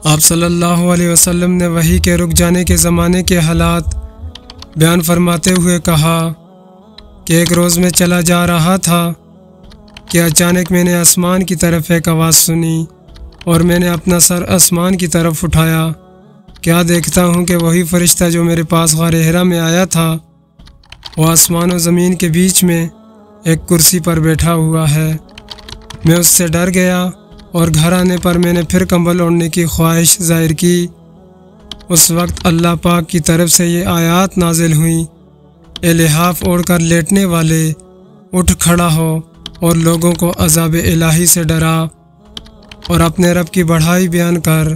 آپ صلی اللہ علیہ وسلم نے وحی کے رک جانے کے زمانے کے حالات بیان فرماتے ہوئے کہا کہ ایک روز میں چلا جا رہا تھا کہ اچانک میں نے آسمان کی طرف ایک آواز سنی اور میں نے اپنا سر آسمان کی طرف اٹھایا۔ کیا دیکھتا ہوں کہ وہی فرشتہ جو میرے پاس غار حرا میں آیا تھا وہ آسمان و زمین کے بیچ میں ایک کرسی پر بیٹھا ہوا ہے۔ میں اس سے ڈر گیا اور گھر آنے پر میں نے پھر کمبل اوڑھنے کی خواہش ظاہر کی۔ اس وقت اللہ پاک کی طرف سے یہ آیات نازل ہوئیں، اے لحاف اوڑھ کر لیٹنے والے، اٹھ کھڑا ہو اور لوگوں کو عذاب الہی سے ڈرا اور اپنے رب کی بڑائی بیان کر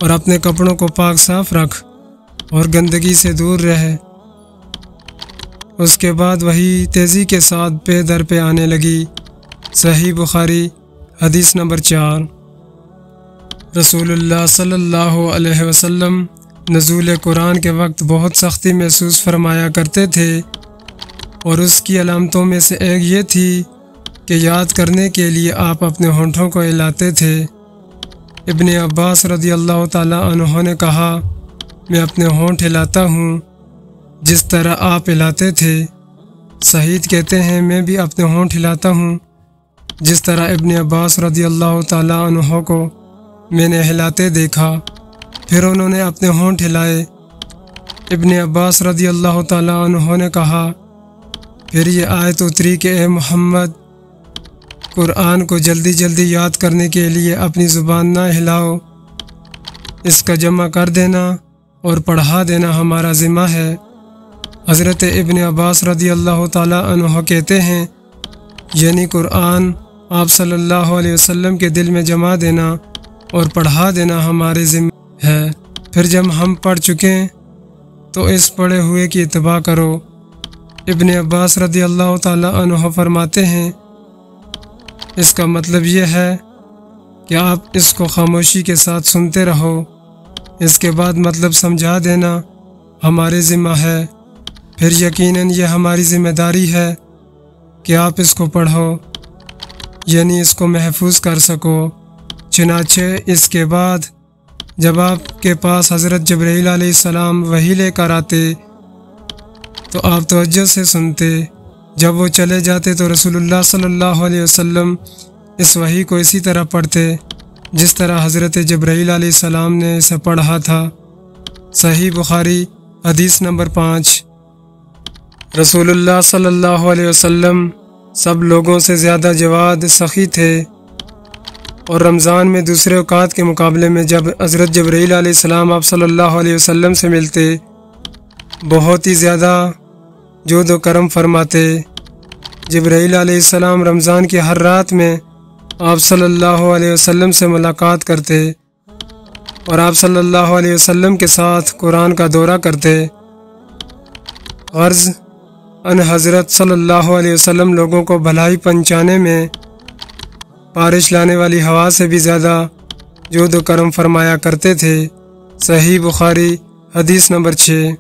اور اپنے کپڑوں کو پاک صاف رکھ اور گندگی سے دور رہ۔ اس کے بعد وہی تیزی کے ساتھ پے در پہ آنے لگی۔ صحیح بخاری حدیث نمبر 4۔ رسول اللہ صلی اللہ علیہ وسلم نزول قرآن کے وقت بہت سختی محسوس فرمایا کرتے تھے، اور اس کی علامتوں میں سے ایک یہ تھی کہ یاد کرنے کے لیے آپ اپنے ہونٹوں کو ہلاتے تھے۔ ابن عباس رضی اللہ تعالیٰ عنہ نے کہا، میں اپنے ہونٹ ہلاتا ہوں جس طرح آپ ہلاتے تھے۔ سعید کہتے ہیں، میں بھی اپنے ہونٹ ہلاتا ہوں جس طرح ابن عباس رضی اللہ تعالیٰ عنہ کو میں نے ہلاتے دیکھا۔ پھر انہوں نے اپنے ہونٹ ہلائے۔ ابن عباس رضی اللہ تعالیٰ عنہ نے کہا، پھر یہ آیت اتری کہ اے محمد، قرآن کو جلدی جلدی یاد کرنے کے لیے اپنی زبان نہ ہلاؤ، اس کا جمع کر دینا اور پڑھا دینا ہمارا ذمہ ہے۔ حضرت ابن عباس رضی اللہ تعالیٰ عنہ کہتے ہیں، یعنی قرآن آپ صلی اللہ علیہ وسلم کے دل میں جمع دینا اور پڑھا دینا ہمارے ذمہ ہے۔ پھر جب ہم پڑھ چکیں تو اس پڑھے ہوئے کی اتباع کرو۔ ابن عباس رضی اللہ تعالیٰ عنہ فرماتے ہیں، اس کا مطلب یہ ہے کہ آپ اس کو خاموشی کے ساتھ سنتے رہو، اس کے بعد مطلب سمجھا دینا ہمارے ذمہ ہے۔ پھر یقیناً یہ ہماری ذمہ داری ہے کہ آپ اس کو پڑھو، یعنی اس کو محفوظ کر سکو۔ چنانچہ اس کے بعد جب آپ کے پاس حضرت جبرائیل علیہ السلام وحی لے کر آتے تو آپ توجہ سے سنتے، جب وہ چلے جاتے تو رسول اللہ صلی اللہ علیہ وسلم اس وحی کو اسی طرح پڑھتے جس طرح حضرت جبرائیل علیہ السلام نے اسے پڑھا تھا۔ صحیح بخاری حدیث نمبر 5۔ رسول اللہ صلی اللہ علیہ وسلم سب لوگوں سے زیادہ جواد سخی تھے، اور رمضان میں دوسرے اوقات کے مقابلے میں جب حضرت جبرائیل علیہ السلام آپ صلی اللہ علیہ وسلم سے ملتے بہت ہی زیادہ جود و کرم فرماتے۔ جبرائیل علیہ السلام رمضان کی ہر رات میں آپ صلی اللہ علیہ وسلم سے ملاقات کرتے اور آپ صلی اللہ علیہ وسلم کے ساتھ قرآن کا دورہ کرتے۔ غرض ان حضرت صلی اللہ علیہ وسلم لوگوں کو بھلائی پہنچانے میں بارش لانے والی ہوا سے بھی زیادہ جود و کرم فرمایا کرتے تھے۔ صحیح بخاری حدیث نمبر 6۔